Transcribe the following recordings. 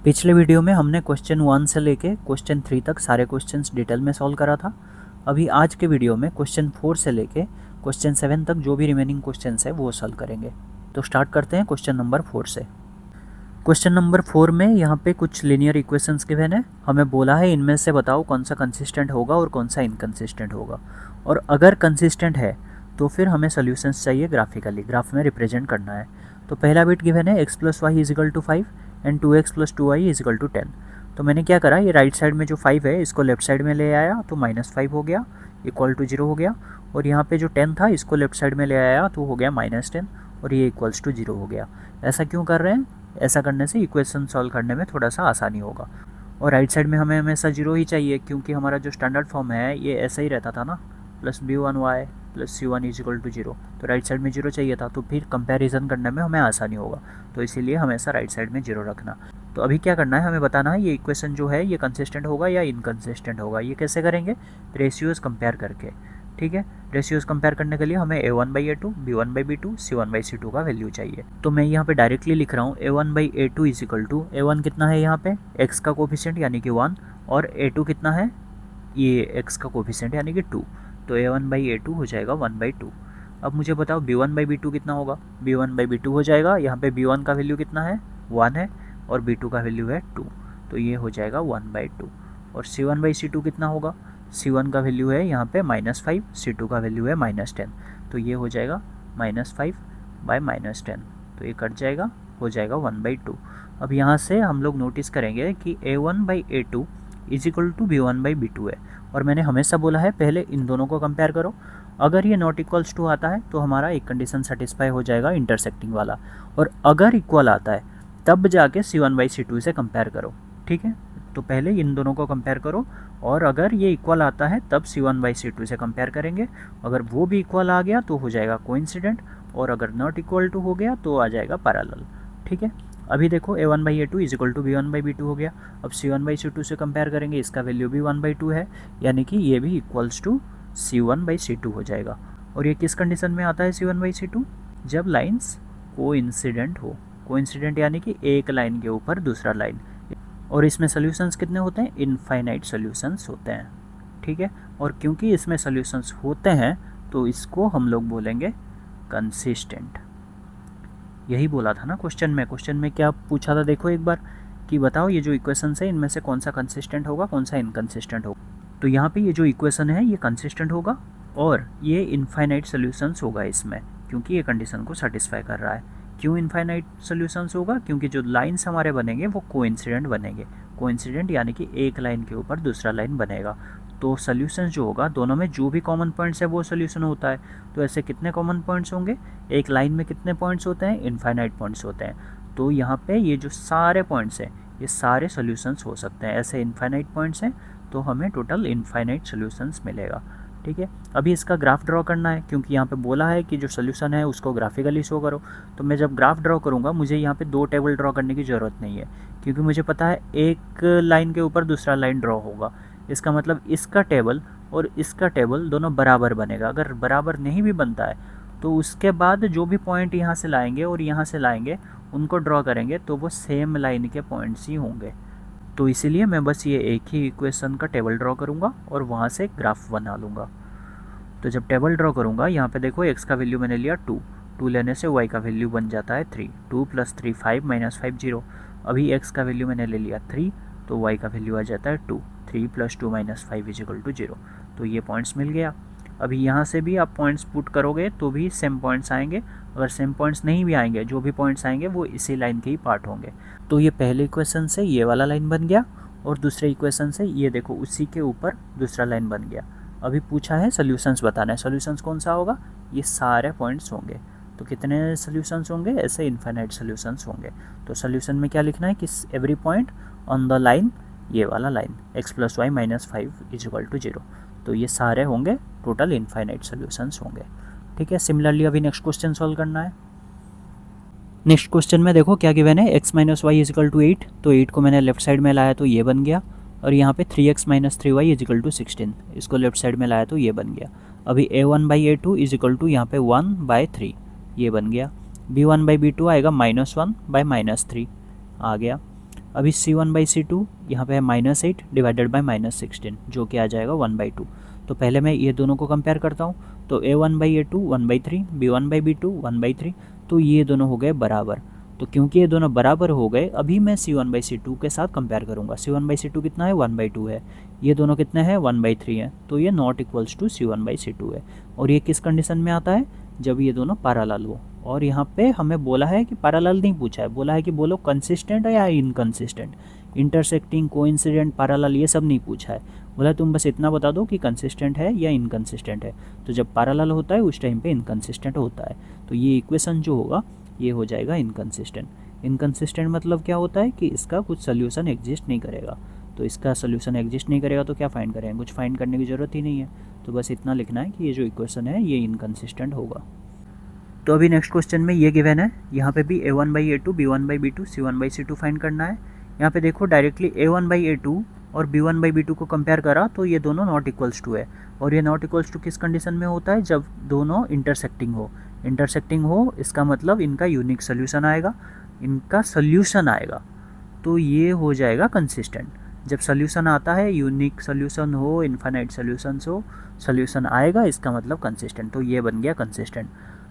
पिछले वीडियो में हमने क्वेश्चन 1 से लेके क्वेश्चन 3 तक सारे क्वेश्चंस डिटेल में सॉल्व करा था। अभी आज के वीडियो में क्वेश्चन 4 से लेके क्वेश्चन 7 तक जो भी रिमेनिंग क्वेश्चंस है वो सॉल्व करेंगे। तो स्टार्ट करते हैं क्वेश्चन नंबर 4 से। क्वेश्चन नंबर 4 में यहाँ पे कुछ लीनियर इक्वेशंस गिवन है। हमें बोला है इनमें से बताओ कौन सा कंसिस्टेंट होगा और कौन सा इनकंसिस्टेंट होगा, और अगर कंसिस्टेंट है तो फिर हमें सोल्यूशंस चाहिए ग्राफिकली, ग्राफ में रिप्रेजेंट करना है। तो पहला बिट गिवन है x + y = 5 and 2x + 2y = 10। तो मैंने क्या करा, ये राइट साइड में जो 5 है इसको लेफ्ट साइड में ले आया तो -5 हो गया, = 0 हो गया। और यहाँ पे जो 10 था इसको लेफ्ट साइड में ले आया तो हो गया -10 और ये = 0 हो गया। ऐसा क्यों कर रहे हैं? ऐसा करने से इक्वेशन सॉल्व करने में थोड़ा सा आसानी होगा। और राइट साइड में हमें हमेशा 0 ही चाहिए, क्योंकि हमारा जो स्टैंडर्ड फॉर्म है ये ऐसा ही रहता था ना, +b1y + c1 = 0। तो राइट साइड में 0 चाहिए था, तो फिर कंपैरिजन करने में हमें आसानी होगा, तो इसीलिए हमेशा राइट साइड में 0 रखना। तो अभी क्या करना है, हमें बताना है ये इक्वेशन जो है ये कंसिस्टेंट होगा या इनकंसिस्टेंट होगा। ये कैसे करेंगे? रेशियोज कंपेयर करके। ठीक है, रेशियोज कंपेयर करने के लिए हमें a1/a2, b1/b2, c1/c2 का वैल्यू चाहिए। तो मैं यहाँ पे डायरेक्टली लिख रहा हूँ a1/a2 = a1 कितना है यहाँ पे x का कोफिशिएंट यानी कि 1, और a2 कितना है, ये x का कोफिशिएंट यानी कि 2। तो a1/a2 हो जाएगा 1/2। अब मुझे बताओ b1/b2 कितना होगा। b1/b2 हो जाएगा, यहाँ पे b1 का वैल्यू कितना है, 1 है, और b2 का वैल्यू है 2, तो ये हो जाएगा 1/2। और c1/c2 कितना होगा, c1 का वैल्यू है यहाँ पे -5, c2 का वैल्यू है -10, तो ये हो जाएगा -5/-10, तो ये कट जाएगा, हो जाएगा 1/2। अब यहाँ से हम लोग नोटिस करेंगे कि a1/a2 = b1/b2 है, और मैंने हमेशा बोला है पहले इन दोनों को कंपेयर करो। अगर ये नॉट इक्वल्स टू आता है तो हमारा एक कंडीशन सेटिस्फाई हो जाएगा इंटरसेक्टिंग वाला, और अगर इक्वल आता है तब जाके c1/c2 से कंपेयर करो। ठीक है, तो पहले इन दोनों को कंपेयर करो, और अगर ये इक्वल आता है तब c1/c2 से कंपेयर करेंगे। अगर वो भी इक्वल आ गया तो हो जाएगा कोइंसिडेंट, और अगर नॉट इक्वल टू हो गया तो आ जाएगा पैरेलल। ठीक है, अभी देखो a1/a2 = b1/b2 हो गया। अब c1/c2 से कंपेयर करेंगे, इसका वैल्यू भी 1/2 है, यानी कि ये भी इक्वल्स टू c1/c2 हो जाएगा। और ये किस कंडीशन में आता है c1/c2? जब लाइन्स कोइंसिडेंट हो। कोइंसिडेंट यानी कि एक लाइन के ऊपर दूसरा लाइन, और इसमें सोल्यूशंस कितने होते हैं? इनफाइनाइट सोल्यूशंस होते हैं। ठीक है, और क्योंकि इसमें सोल्यूशंस होते हैं तो इसको हम लोग बोलेंगे कंसिस्टेंट। यही बोला था ना क्वेश्चन में क्या पूछा था, देखो एक बार, कि बताओ ये जो इक्वेशंस है इनमें से कौन सा कंसिस्टेंट होगा, कौन सा इनकंसिस्टेंट होगा। तो यहाँ पे ये जो इक्वेशन है ये कंसिस्टेंट होगा, और ये इनफाइनाइट सोल्यूशंस होगा इसमें, क्योंकि ये कंडीशन को सेटिस्फाई कर रहा है। क्यों इनफाइनाइट सोल्यूशंस होगा? क्योंकि जो लाइन्स हमारे बनेंगे वो कोइंसिडेंट बनेंगे। कोइंसिडेंट यानी कि एक लाइन के ऊपर दूसरा लाइन बनेगा, तो सोल्यूशन जो होगा दोनों में जो भी कॉमन पॉइंट्स है वो सोल्यूशन होता है। तो ऐसे कितने कॉमन पॉइंट्स होंगे? एक लाइन में कितने पॉइंट्स होते हैं? इनफाइनाइट पॉइंट्स होते हैं। तो यहाँ पे ये जो सारे पॉइंट्स हैं ये सारे सोल्यूशंस हो सकते हैं। ऐसे इनफाइनाइट पॉइंट्स हैं तो हमें टोटल इनफाइनाइट सोल्यूशंस मिलेगा। ठीक है, अभी इसका ग्राफ ड्रॉ करना है, क्योंकि यहाँ पे बोला है कि जो सोल्यूशन है उसको ग्राफिकली शो करो। तो मैं जब ग्राफ ड्रॉ करूँगा मुझे यहाँ पे 2 टेबल ड्रॉ करने की ज़रूरत नहीं है, क्योंकि मुझे पता है एक लाइन के ऊपर दूसरा लाइन ड्रॉ होगा। इसका मतलब इसका टेबल और इसका टेबल दोनों बराबर बनेगा। अगर बराबर नहीं भी बनता है तो उसके बाद जो भी पॉइंट यहाँ से लाएंगे और यहाँ से लाएंगे उनको ड्रॉ करेंगे तो वो सेम लाइन के पॉइंट्स ही होंगे। तो इसीलिए मैं बस ये एक ही इक्वेशन का टेबल ड्रॉ करूँगा और वहाँ से ग्राफ बना लूँगा। तो जब टेबल ड्रॉ करूँगा यहाँ पे देखो x का वैल्यू मैंने लिया 2 लेने से y का वैल्यू बन जाता है 3। 2 + 3 5 -5 0। अभी x का वैल्यू मैंने ले लिया 3, तो y का वैल्यू आ जाता है 2। 3 + 2 - 5 = 0। तो ये पॉइंट्स मिल गया। अभी यहाँ से भी आप पॉइंट्स पुट करोगे तो भी सेम पॉइंट्स आएंगे। अगर सेम पॉइंट्स नहीं भी आएंगे, जो भी पॉइंट्स आएंगे वो इसी लाइन के ही पार्ट होंगे। तो ये पहले इक्वेशन से ये वाला लाइन बन गया, और दूसरे इक्वेशन से ये देखो उसी के ऊपर दूसरा लाइन बन गया। अभी पूछा है सोल्यूशंस बताना है। सोल्यूशंस कौन सा होगा? ये सारे पॉइंट्स होंगे। तो कितने सोल्यूशंस होंगे? ऐसे इनफाइनाइट सोल्यूशंस होंगे। तो सोल्यूशन में क्या लिखना है कि every point on the line, ये वाला लाइन, x + y - 5 = 0। तो ये सारे होंगे टोटल इनफाइनाइट सोल्यूशंस होंगे। ठीक है, सिमिलरली अभी नेक्स्ट क्वेश्चन सॉल्व करना है। नेक्स्ट क्वेश्चन में देखो क्या गिवन है, x - y = 8। तो 8 को मैंने लेफ्ट साइड में लाया तो ये बन गया, और यहाँ पे 3x - 3y = 16, इसको लेफ्ट साइड में लाया तो ये बन गया। अभी a1/a2 = यहाँ पे 1/3, ये बन गया। b1/b2 आएगा -1/-3 आ गया। अभी C1/C2 यहाँ पे है -8 डिवाइडेड बाय -16 जो कि आ जाएगा 1/2। तो पहले मैं ये दोनों को कंपेयर करता हूँ। तो A1/A2 1/3, B1/B2 1/3, तो ये दोनों हो गए बराबर। तो क्योंकि ये दोनों बराबर हो गए, अभी मैं C1/C2 के साथ कंपेयर करूँगा। C1/C2 कितना है? 1/2 है। ये दोनों कितने हैं? 1/3 है। तो ये नॉट इक्वल्स टू C1/C2 है। और ये किस कंडीशन में आता है? जब ये दोनों पैरेलल हो। और यहाँ पे हमें बोला है कि पैरेलल नहीं पूछा है, बोला है कि बोलो कंसिस्टेंट है या इनकंसिस्टेंट, इंटरसेक्टिंग, कोइंसिडेंट, पैरेलल, ये सब नहीं पूछा है। बोला तुम बस इतना बता दो कि कंसिस्टेंट है या इनकंसिस्टेंट है। तो जब पैरेलल होता है उस टाइम पे इनकंसिस्टेंट होता है। तो ये इक्वेशन जो होगा ये हो जाएगा इनकंसिस्टेंट। इनकंसिस्टेंट मतलब क्या होता है कि इसका कुछ सोल्यूशन एग्जिस्ट नहीं करेगा। तो इसका सोल्यूशन एग्जिस्ट नहीं करेगा तो क्या फाइंड करेंगे? कुछ फाइंड करने की ज़रूरत ही नहीं है। तो बस इतना लिखना है कि ये जो इक्वेशन है ये इनकंसिस्टेंट होगा। तो अभी नेक्स्ट क्वेश्चन में ये गिवन है, यहाँ पे भी A1/A2, B1/B2, C1/C2 फाइंड करना है। यहाँ पे देखो डायरेक्टली A1/A2 और B1/B2 को कंपेयर करा तो ये दोनों नॉट इक्वल्स टू है। और ये नॉट इक्वल्स टू किस कंडीशन में होता है? जब दोनों इंटरसेक्टिंग हो। इंटरसेक्टिंग हो इसका मतलब इनका यूनिक सोल्यूशन आएगा, इनका सोल्यूशन आएगा, तो ये हो जाएगा कंसिस्टेंट। जब सोल्यूशन आता है, यूनिक सोल्यूशन हो, इन्फाइनाइट सोल्यूशंस हो, सोल्यूशन आएगा, इसका मतलब कंसिस्टेंट। तो ये बन गया कंसिस्टेंट।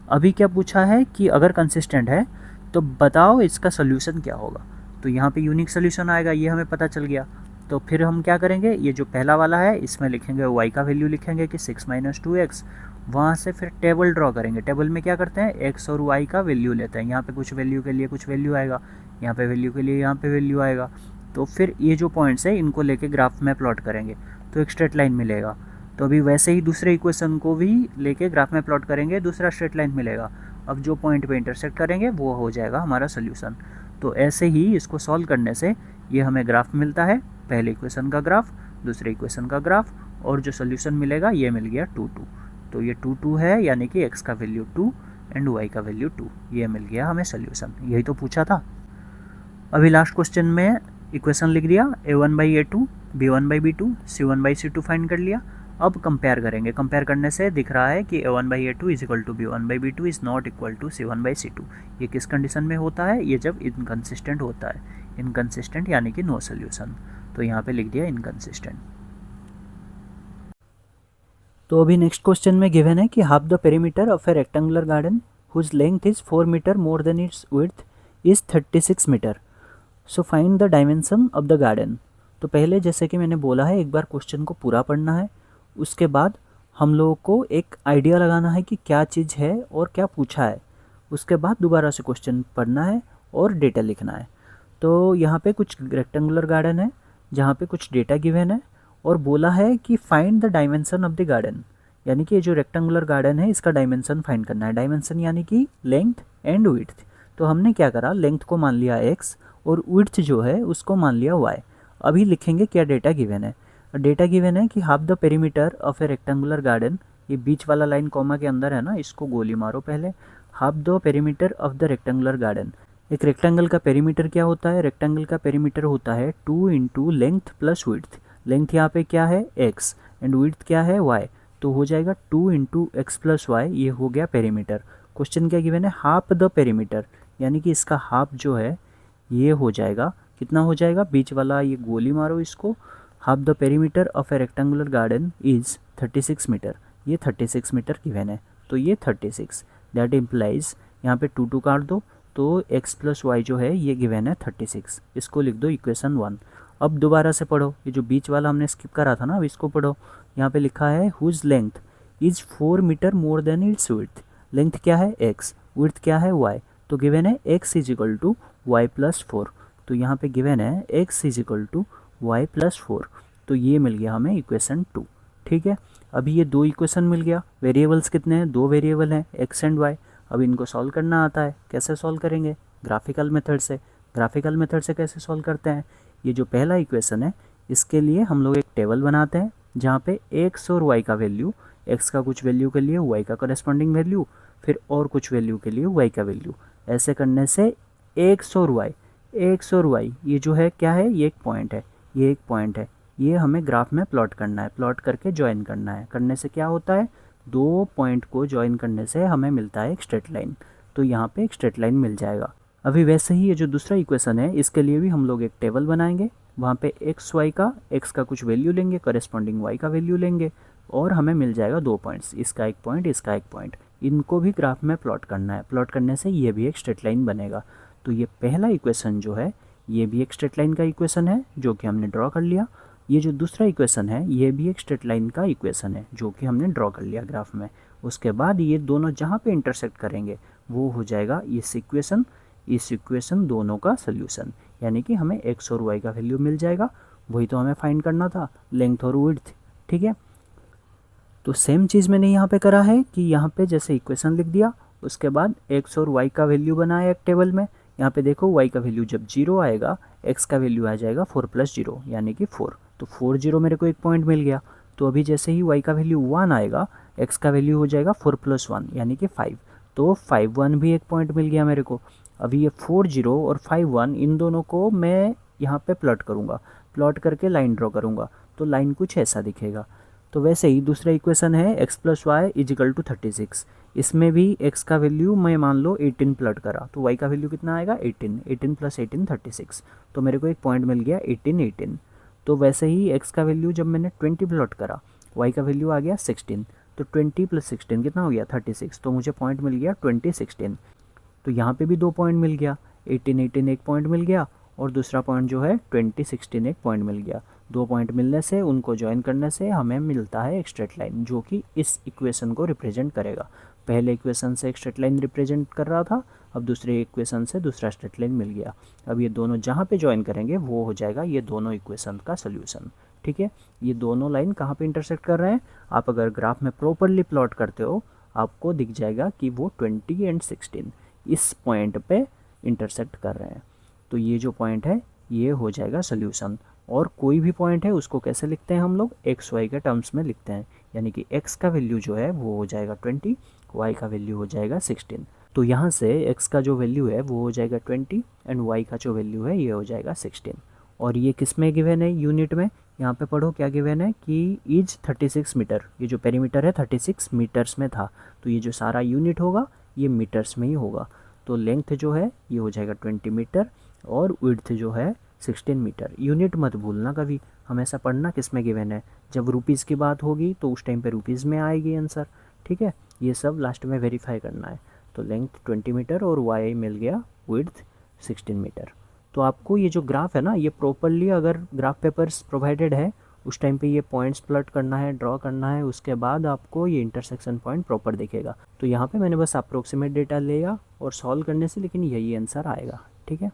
अभी क्या पूछा है कि अगर कंसिस्टेंट है तो बताओ इसका सोल्यूशन क्या होगा। तो यहाँ पे यूनिक सोल्यूशन आएगा, ये हमें पता चल गया। तो फिर हम क्या करेंगे, ये जो पहला वाला है इसमें लिखेंगे y का वैल्यू लिखेंगे कि 6 - 2x। वहाँ से फिर टेबल ड्रॉ करेंगे। टेबल में क्या करते हैं, x और y का वैल्यू लेते हैं। यहाँ पे कुछ वैल्यू के लिए कुछ वैल्यू आएगा, यहाँ पे वैल्यू के लिए यहाँ पे वैल्यू आएगा। तो फिर ये जो पॉइंट्स है इनको लेके ग्राफ में प्लॉट करेंगे तो एक स्ट्रेट लाइन मिलेगा। तो अभी वैसे ही दूसरे इक्वेशन को भी लेके ग्राफ में प्लॉट करेंगे, दूसरा स्ट्रेट लाइन मिलेगा। अब जो पॉइंट पे इंटरसेक्ट करेंगे वो हो जाएगा हमारा सोल्यूशन। तो ऐसे ही इसको सॉल्व करने से ये हमें ग्राफ मिलता है, पहले इक्वेशन का ग्राफ, दूसरे इक्वेशन का ग्राफ, और जो सोल्यूशन मिलेगा ये मिल गया 2 2। तो ये 2 2 है, यानी कि x का वैल्यू 2 एंड y का वैल्यू 2, ये मिल गया हमें सोल्यूशन। यही तो पूछा था। अभी लास्ट क्वेश्चन में इक्वेशन लिख दिया, A1/A2, B1/B2, C1/C2 फाइंड कर लिया। अब कंपेयर करेंगे। कंपेयर करने से दिख रहा है कि A1/A2 is equal to B1/B2 is not equal to C1/C2। ये किस कंडीशन में होता है? ये जब इनकंसिस्टेंट होता है। इनकंसिस्टेंट यानी कि नो सोल्यूशन। तो यहाँ पे लिख दिया इनकंसिस्टेंट। तो अभी नेक्स्ट क्वेश्चन में गिवन है कि half the perimeter of a rectangular garden whose length is 4 metre more than its width is 36 metre. So find the dimension of the garden. तो पहले जैसे कि मैंने बोला है, एक बार क्वेश्चन को पूरा पढ़ना है, उसके बाद हम लोगों को एक आइडिया लगाना है कि क्या चीज़ है और क्या पूछा है। उसके बाद दोबारा से क्वेश्चन पढ़ना है और डेटा लिखना है। तो यहाँ पे कुछ रेक्टेंगुलर गार्डन है जहाँ पे कुछ डेटा गिवन है और बोला है कि find the dimension of the garden, यानी कि ये जो रेक्टेंगुलर गार्डन है इसका डायमेंशन फाइंड करना है। डायमेंशन यानी कि लेंथ एंड विड्थ। तो हमने क्या करा, लेंथ को मान लिया x और विड्थ जो है उसको मान लिया y। अभी लिखेंगे क्या डेटा गिवन है। डेटा गिवन है कि half the perimeter of a rectangular garden, ये बीच वाला लाइन कॉमा के अंदर है ना, इसको गोली मारो पहले। Half the perimeter of the rectangular garden. एक रेक्टेंगल का पेरीमीटर क्या होता है? रेक्टेंगल का पेरीमीटर होता है 2 into length plus width. Length यहाँ पे क्या है? x एंड विड्थ क्या है? y। तो हो जाएगा 2 इंटू एक्स प्लस वाई, ये हो गया पेरीमीटर। क्वेश्चन क्या गिवन है? हाफ द पेरीमीटर, यानी कि इसका हाफ जो है ये हो जाएगा, कितना हो जाएगा? बीच वाला ये गोली मारो इसको। Half the perimeter of a rectangular garden is 36 metre. ये 36 मीटर गिवन है, तो ये 36, दैट इम्प्लाइज यहाँ पे 2 2 काट दो, तो x प्लस वाई जो है ये गिवन है 36। इसको लिख दो इक्वेशन 1। अब दोबारा से पढ़ो, ये जो बीच वाला हमने स्किप करा था ना, अब इसको पढ़ो। यहाँ पे लिखा है whose length is 4 metre more than its width. Length क्या है? x, विड्थ क्या है? y। तो गिवन है x is equal to y plus 4। तो यहाँ पे गिवन है x is equal to y plus 4। तो ये मिल गया हमें इक्वेशन 2। ठीक है, अभी ये 2 इक्वेशन मिल गया। वेरिएबल्स कितने हैं? 2 वेरिएबल हैं, x एंड y। अब इनको सॉल्व करना आता है। कैसे सॉल्व करेंगे? ग्राफिकल मेथड से। ग्राफिकल मेथड से कैसे सॉल्व करते हैं? ये जो पहला इक्वेशन है इसके लिए हम लोग एक टेबल बनाते हैं जहाँ पे x और y का वैल्यू, x का कुछ वैल्यू के लिए y का करस्पॉन्डिंग वैल्यू, फिर और कुछ वैल्यू के लिए y का वैल्यू। ऐसे करने से x और y ये जो है क्या है? ये एक पॉइंट है, ये एक पॉइंट है। ये हमें ग्राफ में प्लॉट करना है, प्लॉट करके ज्वाइन करना है। करने से क्या होता है? 2 पॉइंट को ज्वाइन करने से हमें मिलता है एक स्ट्रेट लाइन। तो यहाँ पे एक स्ट्रेट लाइन मिल जाएगा। अभी वैसे ही ये जो दूसरा इक्वेशन है इसके लिए भी हम लोग एक टेबल बनाएंगे, वहाँ पे एक्स वाई का, एक्स का कुछ वैल्यू लेंगे, करेस्पॉन्डिंग वाई का वैल्यू लेंगे, और हमें मिल जाएगा 2 पॉइंट्स, इसका एक पॉइंट, इसका एक पॉइंट। इनको भी ग्राफ में प्लॉट करना है, प्लॉट करने से ये भी एक स्ट्रेट लाइन बनेगा। तो ये पहला इक्वेशन जो है ये भी एक स्ट्रेट लाइन का इक्वेशन है जो कि हमने ड्रॉ कर लिया। ये जो दूसरा इक्वेशन है ये भी एक स्ट्रेट लाइन का इक्वेशन है जो कि हमने ड्रॉ कर लिया ग्राफ में। उसके बाद ये दोनों जहाँ पे इंटरसेक्ट करेंगे वो हो जाएगा इस इक्वेशन दोनों का सोल्यूशन, यानी कि हमें एक्स और वाई का वैल्यू मिल जाएगा। वही तो हमें फाइंड करना था, लेंथ और विड्थ। ठीक है, तो सेम चीज़ मैंने यहाँ पे करा है कि यहाँ पे जैसे इक्वेशन लिख दिया, उसके बाद एक्स और वाई का वैल्यू बनाया एक टेबल में। यहाँ पे देखो वाई का वैल्यू जब 0 आएगा, एक्स का वैल्यू आ जाएगा 4 + 0 यानी कि 4। तो 4 0 मेरे को एक पॉइंट मिल गया। तो अभी जैसे ही वाई का वैल्यू 1 आएगा, एक्स का वैल्यू हो जाएगा 4 + 1 यानी कि 5। तो 5 1 भी एक पॉइंट मिल गया मेरे को। अभी ये 4 0 और 5 1 इन दोनों को मैं यहाँ पे प्लॉट करूँगा, प्लॉट करके लाइन ड्रॉ करूँगा, तो लाइन कुछ ऐसा दिखेगा। तो वैसे ही दूसरा इक्वेशन है x + y = 36। इसमें भी x का वैल्यू मैं मान लो 18 प्लॉट करा, तो y का वैल्यू कितना आएगा 18, 18 + 18 36। तो मेरे को एक पॉइंट मिल गया 18 18। तो वैसे ही x का वैल्यू जब मैंने 20 प्लॉट करा, y का वैल्यू आ गया 16, तो 20 + 16 कितना हो गया 36। तो मुझे पॉइंट मिल गया 20 16। तो यहाँ पे भी 2 पॉइंट मिल गया, 18 18 एक पॉइंट मिल गया, और दूसरा पॉइंट जो है 20 16 एक पॉइंट मिल गया। 2 पॉइंट मिलने से उनको ज्वाइन करने से हमें मिलता है एक स्ट्रेट लाइन जो कि इस इक्वेशन को रिप्रेजेंट करेगा। पहले इक्वेशन से एक स्ट्रेट लाइन रिप्रेजेंट कर रहा था, अब दूसरे इक्वेशन से दूसरा स्ट्रेट लाइन मिल गया। अब ये दोनों जहाँ पे ज्वाइन करेंगे वो हो जाएगा ये दोनों इक्वेशन का सोल्यूशन। ठीक है, ये दोनों लाइन कहाँ पे इंटरसेक्ट कर रहे हैं, आप अगर ग्राफ में प्रॉपरली प्लॉट करते हो आपको दिख जाएगा कि वो 20 और 16 इस पॉइंट पे इंटरसेक्ट कर रहे हैं। तो ये जो पॉइंट है ये हो जाएगा सोल्यूशन। और कोई भी पॉइंट है उसको कैसे लिखते हैं हम लोग, एक्स वाई के टर्म्स में लिखते हैं, यानी कि एक्स का वैल्यू जो है वो हो जाएगा 20, वाई का वैल्यू हो जाएगा 16। तो यहाँ से एक्स का जो वैल्यू है वो हो जाएगा 20 एंड वाई का जो वैल्यू है ये हो जाएगा 16। और ये किस में गिवन है, यूनिट में। यहाँ पे पढ़ो क्या गिवन है कि इज 36 मीटर, ये जो पेरीमीटर है 36 मीटर्स में था, तो ये जो सारा यूनिट होगा ये मीटर्स में ही होगा। तो लेंथ जो है ये हो जाएगा 20 मीटर और विड्थ जो है 16 मीटर। यूनिट मत भूलना कभी, हमेशा पढ़ना किस में गिवन है, जब रुपीज़ की बात होगी तो उस टाइम पे रुपीज़ में आएगी आंसर। ठीक है, ये सब लास्ट में वेरीफाई करना है। तो लेंथ 20 मीटर और वाई मिल गया विड्थ 16 मीटर। तो आपको ये जो ग्राफ है ना, ये प्रॉपरली अगर ग्राफ पेपर्स प्रोवाइडेड है उस टाइम पे ये पॉइंट्स प्लॉट करना है, ड्रॉ करना है, उसके बाद आपको ये इंटरसेक्शन पॉइंट प्रॉपर दिखेगा। तो यहाँ पे मैंने बस अप्रोक्सीमेट डेटा लिया और सॉल्व करने से लेकिन यही आंसर आएगा। ठीक है,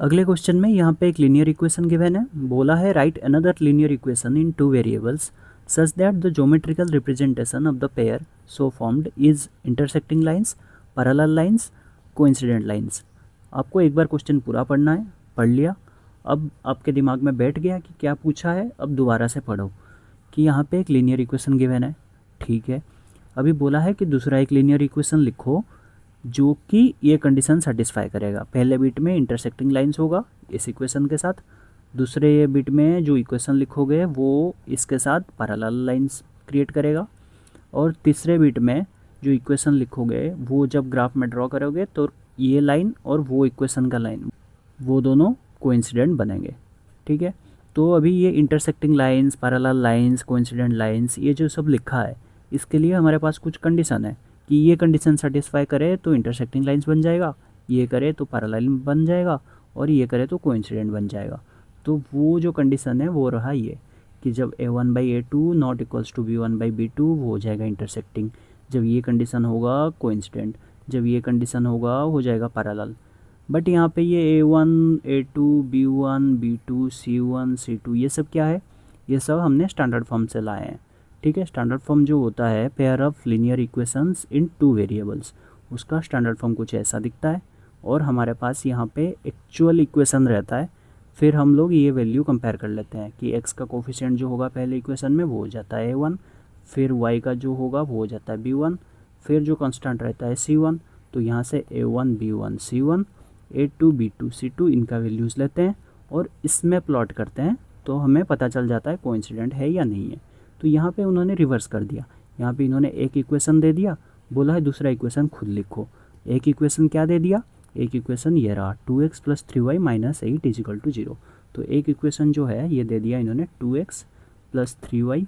अगले क्वेश्चन में यहाँ पे एक लीनियर इक्वेशन गिवन है, बोला है right another linear equation in 2 variables such that the geometrical representation of the pair so formed is intersecting lines, parallel lines, coincident lines. आपको एक बार क्वेश्चन पूरा पढ़ना है, पढ़ लिया, अब आपके दिमाग में बैठ गया कि क्या पूछा है, अब दोबारा से पढ़ो कि यहाँ पे एक लीनियर इक्वेशन गिवन है। ठीक है, अभी बोला है कि दूसरा एक लीनियर इक्वेशन लिखो जो कि ये कंडीशन सेटिस्फाई करेगा। पहले बिट में इंटरसेक्टिंग लाइंस होगा इस इक्वेशन के साथ, दूसरे बिट में जो इक्वेशन लिखोगे वो इसके साथ पैरेलल लाइंस क्रिएट करेगा, और तीसरे बिट में जो इक्वेशन लिखोगे वो जब ग्राफ में ड्रॉ करोगे तो ये लाइन और वो इक्वेशन का लाइन वो दोनों कोइंसिडेंट बनेंगे। ठीक है, तो अभी ये intersecting lines, parallel lines, coincident lines, ये जो सब लिखा है इसके लिए हमारे पास कुछ कंडीशन है कि ये कंडीशन सेटिस्फाई करे तो इंटरसेक्टिंग लाइंस बन जाएगा, ये करे तो पैरेलल बन जाएगा, और ये करे तो कोइंसिडेंट बन जाएगा। तो वो जो कंडीशन है वो रहा ये कि जब a1/a2 not equals to b1/b2 वो हो जाएगा इंटरसेक्टिंग, जब ये कंडीशन होगा कोइंसिडेंट, जब ये कंडीशन होगा हो जाएगा पैरेलल। बट यहाँ पे ये a1 a2 b1 b2 c1 c2 ये सब क्या है, ये सब हमने स्टैंडर्ड फॉर्म से लाए हैं। ठीक है, स्टैंडर्ड फॉर्म जो होता है pair of linear equations in 2 variables, उसका स्टैंडर्ड फॉर्म कुछ ऐसा दिखता है, और हमारे पास यहाँ पे एक्चुअल इक्वेशन रहता है। फिर हम लोग ये वैल्यू कंपेयर कर लेते हैं कि x का कोफिशिएंट जो होगा पहले इक्वेशन में वो हो जाता है a1, फिर y का जो होगा वो हो जाता है b1, फिर जो कांस्टेंट रहता है c1। तो यहाँ से a1 b1 c1 a2 b2 c2 इनका वैल्यूज़ लेते हैं और इसमें प्लॉट करते हैं, तो हमें पता चल जाता है कोइंसिडेंट है या नहीं है। तो यहाँ पे उन्होंने रिवर्स कर दिया, यहाँ पे इन्होंने एक इक्वेशन दे दिया, बोला है दूसरा इक्वेशन खुद लिखो। एक इक्वेशन क्या दे दिया, एक इक्वेशन ये रहा 2x plus 3y minus 8 is equal to 0। तो एक इक्वेशन जो है ये दे दिया इन्होंने 2x plus 3y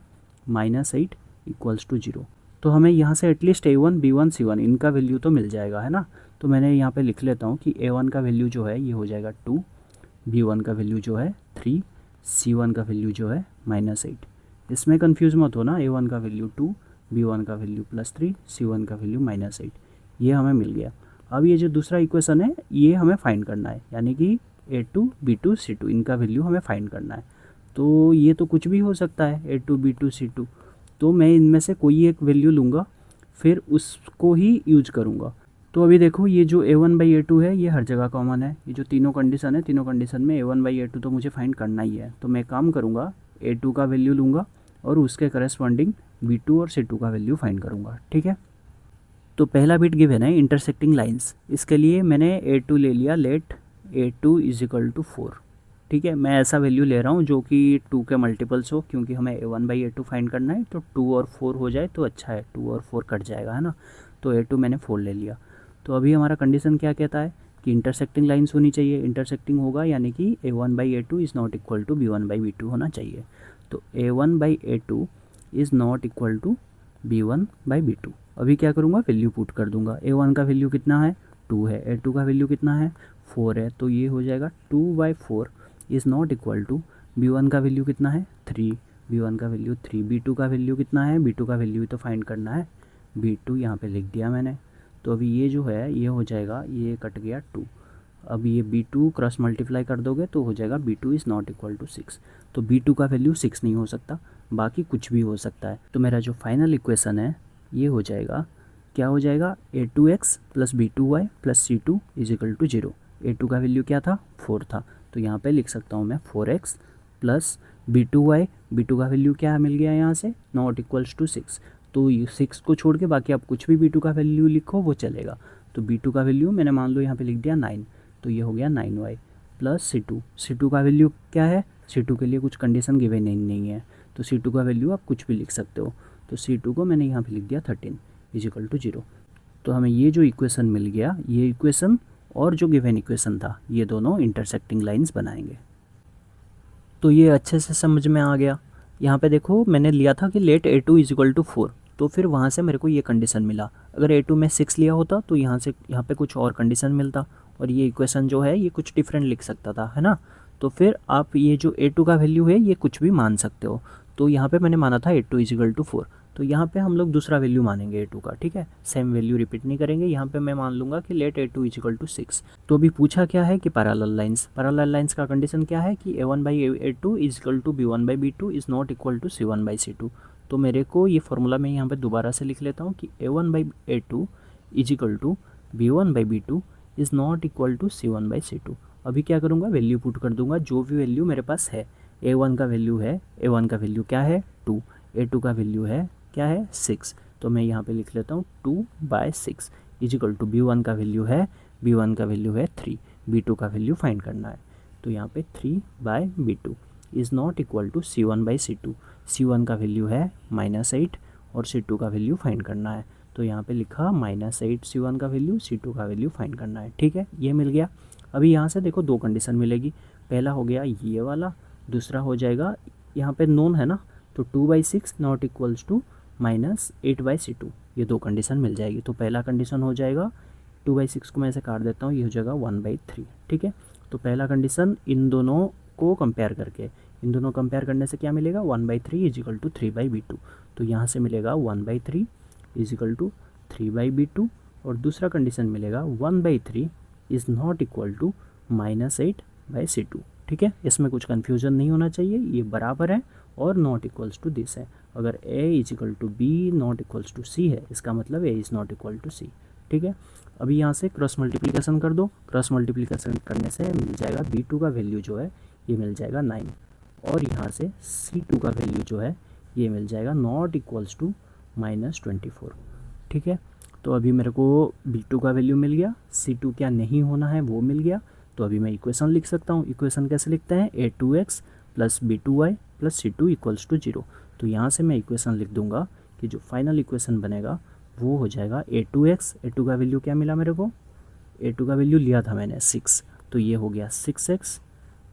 minus 8 equals to 0। तो हमें यहाँ से एटलीस्ट a1 b1 c1 इनका वैल्यू तो मिल जाएगा, है ना। तो मैंने यहाँ पे लिख लेता हूँ कि a1 का वैल्यू जो है ये हो जाएगा 2, b1 का वैल्यू जो है 3, c1 का वैल्यू जो है -8। इसमें कंफ्यूज मत हो ना, a1 का वैल्यू 2, b1 का वैल्यू +3, c1 का वैल्यू -8, ये हमें मिल गया। अब ये जो दूसरा इक्वेशन है ये हमें फाइंड करना है, यानी कि a2 b2 c2 इनका वैल्यू हमें फाइंड करना है। तो ये तो कुछ भी हो सकता है a2 b2 c2, तो मैं इनमें से कोई एक वैल्यू लूँगा फिर उसको ही यूज करूँगा। तो अभी देखो ये जो a1 बाई a2 है ये हर जगह कॉमन है, ये जो तीनों कंडीशन है तीनों कंडीशन में a1 बाई a2 तो मुझे फाइंड करना ही है। तो मैं काम करूँगा a2 का वैल्यू लूँगा और उसके करस्पॉन्डिंग b2 और c2 का वैल्यू फाइंड करूँगा, ठीक है। तो पहला बिट गिवन है इंटरसेक्टिंग लाइंस, इसके लिए मैंने a2 ले लिया, लेट a2 इजिकल टू 4, ठीक है। मैं ऐसा वैल्यू ले रहा हूँ जो कि 2 के मल्टीपल्स हो, क्योंकि हमें a1 बाई a2 फाइंड करना है। तो 2 और 4 हो जाए तो अच्छा है, 2 और 4 कट जाएगा, है ना। तो a2 मैंने 4 ले लिया। तो अभी हमारा कंडीशन क्या कहता है कि इंटरसेक्टिंग लाइंस होनी चाहिए, इंटरसेक्टिंग होगा यानी कि a1 by a2 is not equal to b1 by b2 होना चाहिए। तो a1 by a2 is not equal to b1 by b2। अभी क्या करूँगा, वैल्यू पुट कर दूंगा। a1 का वैल्यू कितना है 2 है, a2 का वैल्यू कितना है 4 है, तो ये हो जाएगा 2/4 is not equal to b1 का वैल्यू कितना है 3, b1 का वैल्यू 3, b2 का वैल्यू कितना है, b2 का वैल्यू तो फाइंड करना है, b2 यहाँ पे लिख दिया मैंने। तो अभी ये जो है ये हो जाएगा, ये कट गया 2। अब ये b2 क्रॉस मल्टीप्लाई कर दोगे तो हो जाएगा b2 is not equal to 6। तो b2 का वैल्यू 6 नहीं हो सकता, बाकी कुछ भी हो सकता है। तो मेरा जो फाइनल इक्वेशन है ये हो जाएगा, क्या हो जाएगा, a2x plus b2y plus c2 is equal to 0। a2 का वैल्यू क्या था 4 था, तो यहाँ पे लिख सकता हूँ मैं 4x प्लस b2y, b2 का वैल्यू क्या मिल गया यहाँ से नॉट इक्वल्स टू 6। तो 6 को छोड़ के बाकी आप कुछ भी b2 का वैल्यू लिखो वो चलेगा। तो b2 का वैल्यू मैंने मान लो यहाँ पे लिख दिया 9, तो ये हो गया 9y प्लस c2 का वैल्यू क्या है, c2 के लिए कुछ कंडीशन गिवन नहीं है, तो c2 का वैल्यू आप कुछ भी लिख सकते हो। तो c2 को मैंने यहाँ पे लिख दिया 13 इजिकल टू 0। तो हमें ये जो इक्वेशन मिल गया, ये इक्वेशन और जो गिवन इक्वेशन था ये दोनों इंटरसेक्टिंग लाइंस बनाएंगे। तो ये अच्छे से समझ में आ गया। यहाँ पे देखो मैंने लिया था कि लेट a2 इजिकल टू 4, तो फिर वहाँ से मेरे को ये कंडीशन मिला। अगर a2 में 6 लिया होता तो यहाँ पे कुछ और कंडीशन मिलता और ये इक्वेशन जो है ये कुछ डिफरेंट लिख सकता था, है ना। तो फिर आप ये जो a2 का वैल्यू है ये कुछ भी मान सकते हो। तो यहाँ पे मैंने माना था a2 इजिकल टू 4, तो यहाँ पे हम लोग दूसरा वैल्यू मानेंगे a2 का, ठीक है। सेम वैल्यू रिपीट नहीं करेंगे। यहाँ पे मैं मान लूँगा कि लेट a2 इजिकल टू 6। तो अभी पूछा क्या है कि पैरेलल लाइंस का कंडीशन क्या है कि a1 by a2 is equal to b1 by b2 is not equal to c1 by c2। तो मेरे को ये फॉर्मूला मैं यहाँ पे दोबारा से लिख लेता हूँ कि a1 by a2 is equal to b1 by b2 is not equal to c1 by c2। अभी क्या करूँगा, वैल्यू पुट कर दूंगा जो भी वैल्यू मेरे पास है। a1 का वैल्यू क्या है 2, a2 का वैल्यू है क्या है 6, तो मैं यहाँ पे लिख लेता हूँ 2/6 इजिकल टू b1 का वैल्यू है 3, b2 का वैल्यू फाइंड करना है। तो यहाँ पे 3/b2 is not equal to c1 by c2। c1 का वैल्यू है -8 और c2 का वैल्यू फाइंड करना है। तो यहाँ पे लिखा -8 c1 का वैल्यू, c2 का वैल्यू फाइंड करना है, ठीक है। ये मिल गया। अभी यहाँ से देखो दो कंडीशन मिलेगी। पहला हो गया ये वाला, दूसरा हो जाएगा यहाँ पे नोन है ना, तो 2/6 नॉट इक्वल्स टू -8/c2, ये दो कंडीशन मिल जाएगी। तो पहला कंडीशन हो जाएगा 2/6 को मैं ऐसे काट देता हूँ, ये हो जाएगा 1/3, ठीक है। तो पहला कंडीशन इन दोनों को कंपेयर करने से क्या मिलेगा 1/3 इजिकल टू 3/b2। तो यहाँ से मिलेगा 1/3 इजिकल टू 3/b2 और दूसरा कंडीशन मिलेगा 1/3 is not equal to -8/c2, ठीक है। इसमें कुछ कन्फ्यूजन नहीं होना चाहिए, ये बराबर है और नॉट इक्वल्स टू दिस है। अगर a is equal to b not equals to c है, इसका मतलब a is not equal to c, ठीक है। अभी यहाँ से क्रॉस मल्टीप्लिकेशन कर दो, क्रॉस मल्टीप्लिकेशन करने से मिल जाएगा b2 का वैल्यू जो है ये मिल जाएगा 9 और यहाँ से c2 का वैल्यू जो है ये मिल जाएगा नॉट इक्वल्स टू -24, ठीक है। तो अभी मेरे को b2 का वैल्यू मिल गया, c2 क्या नहीं होना है वो मिल गया। तो अभी मैं इक्वेशन लिख सकता हूँ। इक्वेशन कैसे लिखते हैं, a2x plus b2y plus c2 equals to 0। तो यहाँ से मैं इक्वेशन लिख दूंगा कि जो फाइनल इक्वेशन बनेगा वो हो जाएगा a2x, a2 का वैल्यू क्या मिला मेरे को A2 का वैल्यू लिया था मैंने 6, तो ये हो गया 6x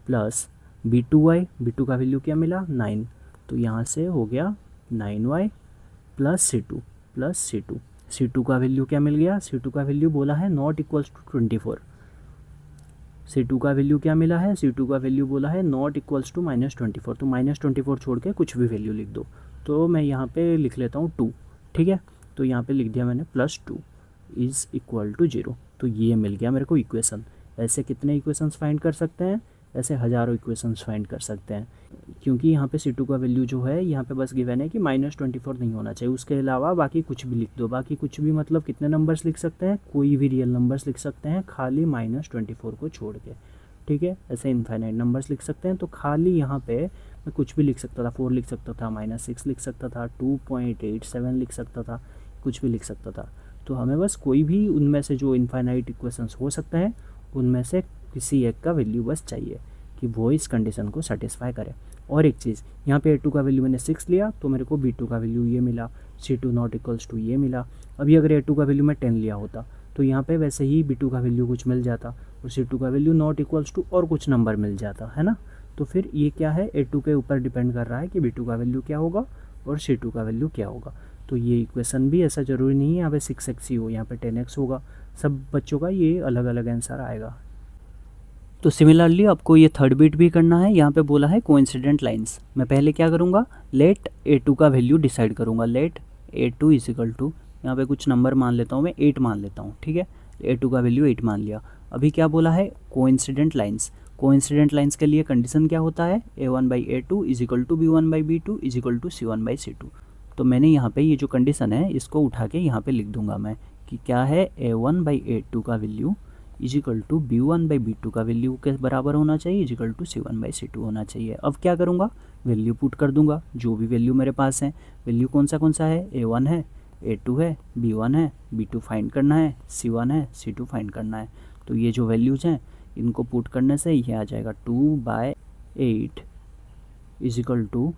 प्लस B2y, B2 का वैल्यू क्या मिला 9, तो यहाँ से हो गया 9y प्लस C2, C2 का वैल्यू क्या मिल गया, C2 का वैल्यू बोला है नॉट इक्वल्स टू 24, C2 का वैल्यू क्या मिला है, C2 का वैल्यू बोला है नॉट इक्वल्स टू -24, तो -24 छोड़ के कुछ भी वैल्यू लिख दो, तो मैं यहाँ पे लिख लेता हूँ 2, ठीक है, तो यहाँ पे लिख दिया मैंने +2 इज़ इक्वल टू 0, तो ये मिल गया मेरे को इक्वेशन। ऐसे कितने इक्वेशंस फाइंड कर सकते हैं, ऐसे हज़ारों इक्वेशंस फाइंड कर सकते हैं, क्योंकि यहाँ पे C2 का वैल्यू जो है यहाँ पे बस गिवन है कि -24 नहीं होना चाहिए, उसके अलावा बाकी कुछ भी लिख दो। बाकी कुछ भी मतलब कितने नंबर्स लिख सकते हैं, कोई भी रियल नंबर्स लिख सकते हैं खाली -24 को छोड़ के, ठीक है। ऐसे इनफाइनाइट नंबर्स लिख सकते हैं, तो खाली यहाँ पे मैं कुछ भी लिख सकता था, 4 लिख सकता था, -6 लिख सकता था, 2.87 लिख सकता था, कुछ भी लिख सकता था। तो हमें बस कोई भी उनमें से जो इनफाइनाइट इक्वेशंस हो सकते हैं उनमें से किसी एक का वैल्यू बस चाहिए कि वो इस कंडीशन को सेटिस्फाई करे। और एक चीज़, यहाँ पे A2 का वैल्यू मैंने 6 लिया तो मेरे को B2 का वैल्यू ये मिला, C2 नॉट इक्वल्स टू ये मिला। अभी अगर A2 का वैल्यू मैं 10 लिया होता तो यहाँ पे वैसे ही B2 का वैल्यू कुछ मिल जाता और C2 का वैल्यू नॉट इक्वल्स टू और कुछ नंबर मिल जाता है ना। तो फिर ये क्या है, A2 के ऊपर डिपेंड कर रहा है कि B2 का वैल्यू क्या होगा और C2 का वैल्यू क्या होगा। तो ये इक्वेशन भी ऐसा ज़रूरी नहीं है यहाँ पे 6x ही हो, यहाँ पे 10x होगा। सब बच्चों का ये अलग अलग आंसर आएगा। तो सिमिलरली आपको ये थर्ड बिट भी करना है। यहाँ पे बोला है कोइंसिडेंट लाइंस। मैं पहले क्या करूँगा, लेट A2 का वैल्यू डिसाइड करूँगा। Let A2 is equal to, यहाँ पे कुछ नंबर मान लेता हूँ मैं, 8 मान लेता हूँ, ठीक है। A2 का वैल्यू 8 मान लिया। अभी क्या बोला है, कोइंसिडेंट लाइंस। कोइंसिडेंट लाइंस के लिए कंडीशन क्या होता है, A1/A2 is equal to B1/B2 is equal to C1/C2। तो मैंने यहाँ पे ये जो कंडीशन है इसको उठा के यहाँ पे लिख दूंगा मैं कि क्या है, A1/A2 का value is equal to B1/B2 का वैल्यू के बराबर होना चाहिए, इज इक्वल टू C1/C2 होना चाहिए। अब क्या करूँगा, वैल्यू पुट कर दूंगा, जो भी वैल्यू मेरे पास है। वैल्यू कौन सा है, A1 है, A2 है, B1 है, B2 फाइंड करना है, C1 है, C2 फाइंड करना है। तो ये जो वैल्यूज़ हैं इनको पुट करने से ये आ जाएगा 2/8 is equal to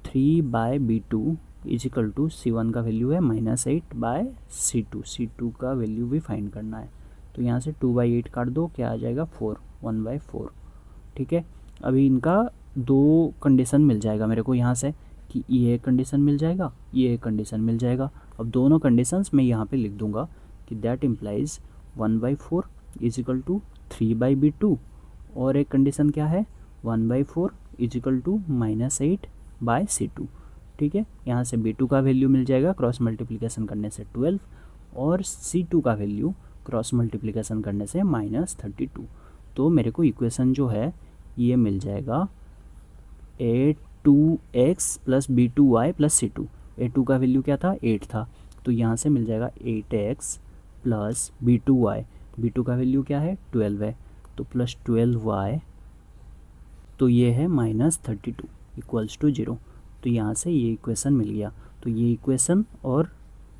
3/B2 is equal to C1 का वैल्यू है -8/C2। C2 का वैल्यू भी फाइंड करना है। तो यहाँ से 2/8 काट दो, क्या आ जाएगा 4, 1/4, ठीक है। अभी इनका दो कंडीशन मिल जाएगा मेरे को यहाँ से कि ये कंडीशन मिल जाएगा, ये कंडीशन मिल जाएगा। अब दोनों कंडीशंस मैं यहाँ पे लिख दूंगा कि that implies 1/4 is equal to 3/B2 और एक कंडीशन क्या है, 1/4 इज इक्वल टू -8/C2, ठीक है। यहाँ से B2 का वैल्यू मिल जाएगा क्रॉस मल्टीप्लिकेशन करने से 12 और C2 का वैल्यू क्रॉस मल्टीप्लिकेशन करने से -32। तो मेरे को इक्वेशन जो है ये मिल जाएगा A2x plus B2y plus C2। A2 का वैल्यू क्या था, 8 था, तो यहाँ से मिल जाएगा 8x प्लस B2y। B2 का वैल्यू क्या है, 12 है, तो प्लस 12y, तो ये है -32 इक्वल्स टू 0। तो यहाँ से ये इक्वेशन मिल गया। तो ये इक्वेशन और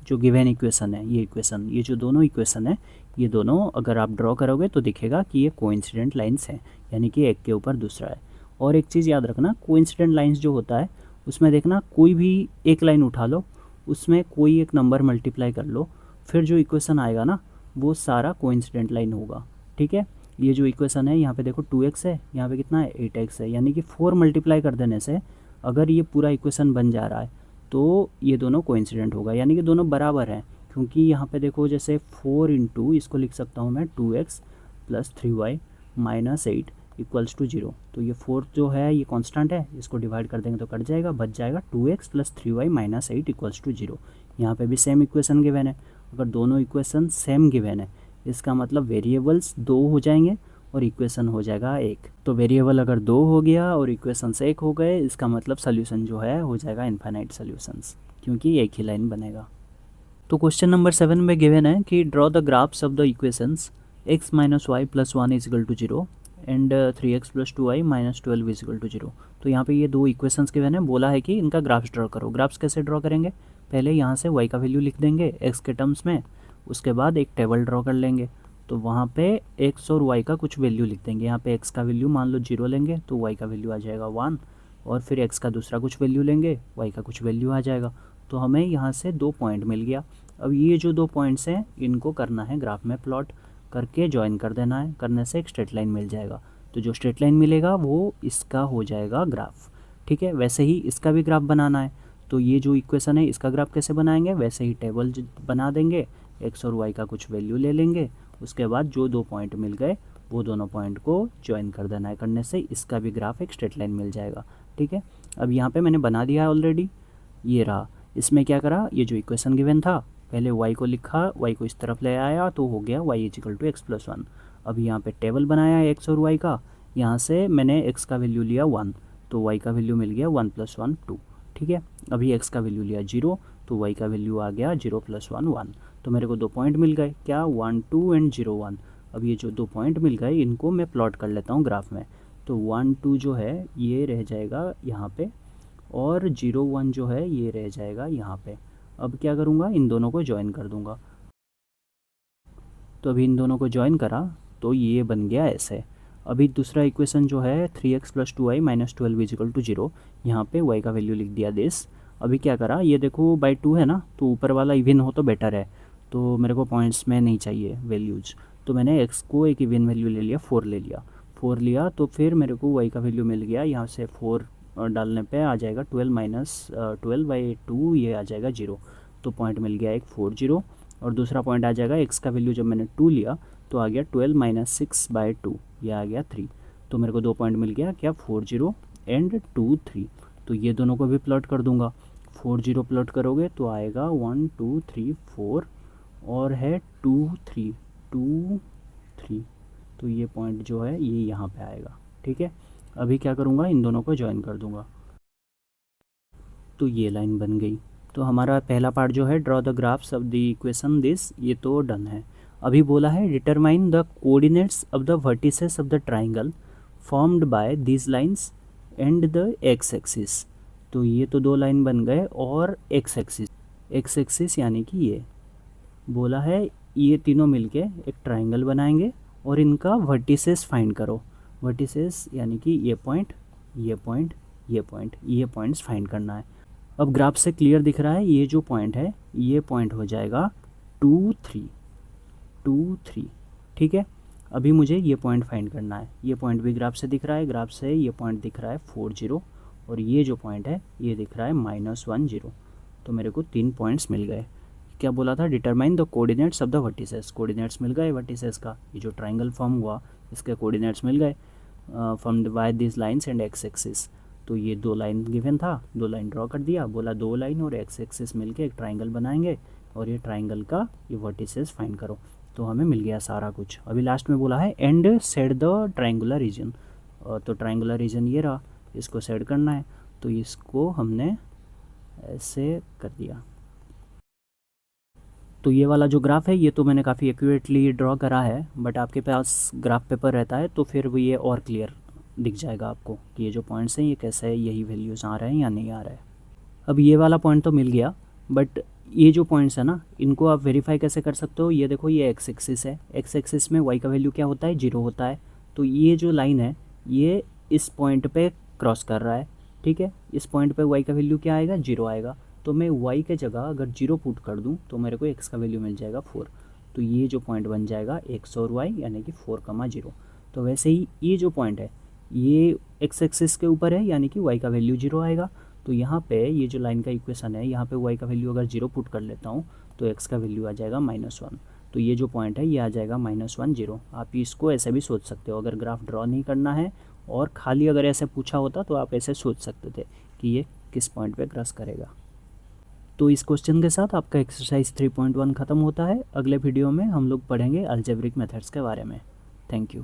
जो गिवन इक्वेशन है, ये इक्वेशन, ये जो दोनों इक्वेशन है, ये दोनों अगर आप ड्रॉ करोगे तो दिखेगा कि ये कोइंसिडेंट लाइंस हैं, यानी कि एक के ऊपर दूसरा है। और एक चीज़ याद रखना, कोइंसिडेंट लाइंस जो होता है उसमें देखना कोई भी एक लाइन उठा लो, उसमें कोई एक नंबर मल्टीप्लाई कर लो, फिर जो इक्वेशन आएगा ना वो सारा कोइंसिडेंट लाइन होगा, ठीक है। ये जो इक्वेशन है यहाँ पे देखो 2x है, यहाँ पे कितना है 8x है, यानी कि 4 मल्टीप्लाई कर देने से अगर ये पूरा इक्वेशन बन जा रहा है तो ये दोनों कोइंसिडेंट होगा, यानी कि दोनों बराबर हैं। क्योंकि यहाँ पे देखो जैसे 4 इंटू, इसको लिख सकता हूँ मैं 2x plus 3y minus 8 equals to 0। तो ये 4 जो है ये कांस्टेंट है, इसको डिवाइड कर देंगे तो कट जाएगा, बच जाएगा 2x plus 3y minus 8 equals to 0। यहाँ पे भी सेम इक्वेशन गिवन है। अगर दोनों इक्वेशन सेम गिवन है इसका मतलब वेरिएबल्स 2 हो जाएंगे और इक्वेशन हो जाएगा 1। तो वेरिएबल अगर 2 हो गया और इक्वेशंस 1 हो गए, इसका मतलब सोल्यूशन जो है हो जाएगा इनफाइनाइट सोल्यूशंस, क्योंकि एक ही लाइन बनेगा। तो क्वेश्चन नंबर 7 में गिवन है कि draw the graphs of the equations x minus y plus 1 is equal to 0 and 3x plus 2y minus 12 is equal to 0। तो यहाँ पे ये दो इक्वेशंस गिवन है, बोला है कि इनका ग्राफ्स ड्रॉ करो। ग्राफ्स कैसे ड्रॉ करेंगे, पहले यहाँ से y का वैल्यू लिख देंगे x के टर्म्स में, उसके बाद एक टेबल ड्रॉ कर लेंगे। तो वहाँ पे x और y का कुछ वैल्यू लिख देंगे। यहाँ पे x का वैल्यू मान लो 0 लेंगे तो y का वैल्यू आ जाएगा 1, और फिर x का दूसरा कुछ वैल्यू लेंगे, y का कुछ वैल्यू आ जाएगा। तो हमें यहाँ से 2 पॉइंट मिल गया। अब ये जो 2 पॉइंट्स हैं इनको करना है ग्राफ में प्लॉट। करके ज्वाइन कर देना है। करने से एक स्ट्रेट लाइन मिल जाएगा। तो जो स्ट्रेट लाइन मिलेगा वो इसका हो जाएगा ग्राफ। ठीक है, वैसे ही इसका भी ग्राफ बनाना है। तो ये जो इक्वेशन है इसका ग्राफ कैसे बनाएंगे, वैसे ही टेबल बना देंगे, एक्स और वाई का कुछ वैल्यू ले लेंगे, उसके बाद जो दो पॉइंट मिल गए वो दोनों पॉइंट को ज्वाइन कर देना है। करने से इसका भी ग्राफ एक स्ट्रेट लाइन मिल जाएगा। ठीक है, अब यहाँ पे मैंने बना दिया है ऑलरेडी, ये रहा। इसमें क्या करा, ये जो इक्वेशन गिवन था पहले y को लिखा, y को इस तरफ ले आया तो हो गया y is equal to x plus 1। अब यहाँ पे टेबल बनाया है x और y का, यहाँ से मैंने x का वैल्यू लिया 1 तो y का वैल्यू मिल गया 1 + 1 2। ठीक है, अभी x का वैल्यू लिया 0 तो y का वैल्यू आ गया 0 + 1 1। तो मेरे को दो पॉइंट मिल गए, क्या 1 2 एंड 0 1। अब ये जो दो पॉइंट मिल गए इनको मैं प्लॉट कर लेता हूँ ग्राफ में। तो 1 2 जो है ये रह जाएगा यहाँ पे, और 0 1 जो है ये रह जाएगा यहाँ पे। अब क्या करूँगा, इन दोनों को ज्वाइन कर दूँगा। तो अभी इन दोनों को ज्वाइन करा तो ये बन गया ऐसे। अभी दूसरा इक्वेशन जो है 3x + 2y - 12 इजिकल टू 0, यहाँ पे y का वैल्यू लिख दिया दिस। अभी क्या करा, ये देखो बाई 2 है ना, तो ऊपर वाला इवन हो तो बेटर है। तो मेरे को पॉइंट्स में नहीं चाहिए वैल्यूज, तो मैंने x को एक इवन वैल्यू ले लिया, 4 ले लिया। 4 लिया तो फिर मेरे को y का वैल्यू मिल गया, यहाँ से 4 डालने पे आ जाएगा 12 - 12/2, ये आ जाएगा 0। तो पॉइंट मिल गया एक 4 0। और दूसरा पॉइंट आ जाएगा x का वैल्यू जब मैंने 2 लिया तो आ गया 12 - 6/2, ये आ गया 3। तो मेरे को दो पॉइंट मिल गया, क्या 4 0 एंड 2 3। तो ये दोनों को भी प्लॉट कर दूंगा। 4 0 प्लॉट करोगे तो आएगा 1 2 3 4, और है 2 3 2 3। तो ये पॉइंट जो है ये यहाँ पे आएगा। ठीक है, अभी क्या करूँगा, इन दोनों को ज्वाइन कर दूँगा। तो ये लाइन बन गई। तो हमारा पहला पार्ट जो है draw the graphs of the equation this, ये तो डन है। अभी बोला है determine the coordinates of the vertices of the triangle formed by these lines and the x axis. तो ये तो दो लाइन बन गए, और एक्स एक्सिस यानी कि ये बोला है ये तीनों मिलके एक ट्राइंगल बनाएंगे और इनका वर्टिसेस फाइंड करो। वर्टिसेस यानी कि ये पॉइंट ये पॉइंट ये पॉइंट, ये पॉइंट्स फाइंड करना है। अब ग्राफ से क्लियर दिख रहा है, ये जो पॉइंट है ये पॉइंट हो जाएगा 2 3 2 3। ठीक है, अभी मुझे ये पॉइंट फाइंड करना है। ये पॉइंट भी ग्राफ से दिख रहा है, ग्राफ से ये पॉइंट दिख रहा है 4 0, और ये जो पॉइंट है ये दिख रहा है -1 0। तो मेरे को 3 पॉइंट्स मिल गए। क्या बोला था, determine the coordinates of the vertices. Coordinates मिल गए वर्टिसेस का, ये जो ट्राइंगल फॉर्म हुआ इसके कोऑर्डिनेट्स मिल गए from by this lines and x axis. तो ये दो लाइन गिवन था, दो लाइन ड्रॉ कर दिया, बोला दो लाइन और एक्स एक्सिस मिलके एक ट्राइंगल बनाएंगे, और ये ट्राइंगल का ये वर्टिसेस फाइंड करो। तो हमें मिल गया सारा कुछ। अभी लास्ट में बोला है and set the triangular region. तो ट्राइंगुलर रीजन ये रहा, इसको सेट करना है। तो इसको हमने ऐसे कर दिया। तो ये वाला जो ग्राफ है ये तो मैंने काफ़ी एक्यूरेटली ड्रॉ करा है, बट आपके पास ग्राफ पेपर रहता है तो फिर वो ये और क्लियर दिख जाएगा आपको कि ये जो पॉइंट्स हैं ये कैसे है, यही वैल्यूज़ आ रहे हैं या नहीं आ रहे हैं। अब ये वाला पॉइंट तो मिल गया, बट ये जो पॉइंट्स है ना इनको आप वेरीफाई कैसे कर सकते हो। ये देखो ये एक्स एक्सिस है, एक्स एक्सिस में वाई का वैल्यू क्या होता है, 0 होता है। तो ये जो लाइन है ये इस पॉइंट पे क्रॉस कर रहा है। ठीक है, इस पॉइंट पे वाई का वैल्यू क्या आएगा, 0 आएगा। तो मैं y के जगह अगर 0 पुट कर दूं तो मेरे को x का वैल्यू मिल जाएगा 4। तो ये जो पॉइंट बन जाएगा x और y यानी कि 4, 0। तो वैसे ही ये जो पॉइंट है ये x एक्सिस के ऊपर है यानी कि y का वैल्यू 0 आएगा। तो यहाँ पे ये जो लाइन का इक्वेशन है यहाँ पे y का वैल्यू अगर 0 पुट कर लेता हूँ तो x का वैल्यू आ जाएगा -1। तो ये जो पॉइंट है ये आ जाएगा -1 0। आप इसको ऐसे भी सोच सकते हो, अगर ग्राफ ड्रॉ नहीं करना है और खाली अगर ऐसे पूछा होता तो आप ऐसे सोच सकते थे कि ये किस पॉइंट पे क्रॉस करेगा। तो इस क्वेश्चन के साथ आपका एक्सरसाइज 3.1 ख़त्म होता है। अगले वीडियो में हम लोग पढ़ेंगे अलजेब्रिक मेथड्स के बारे में। Thank you.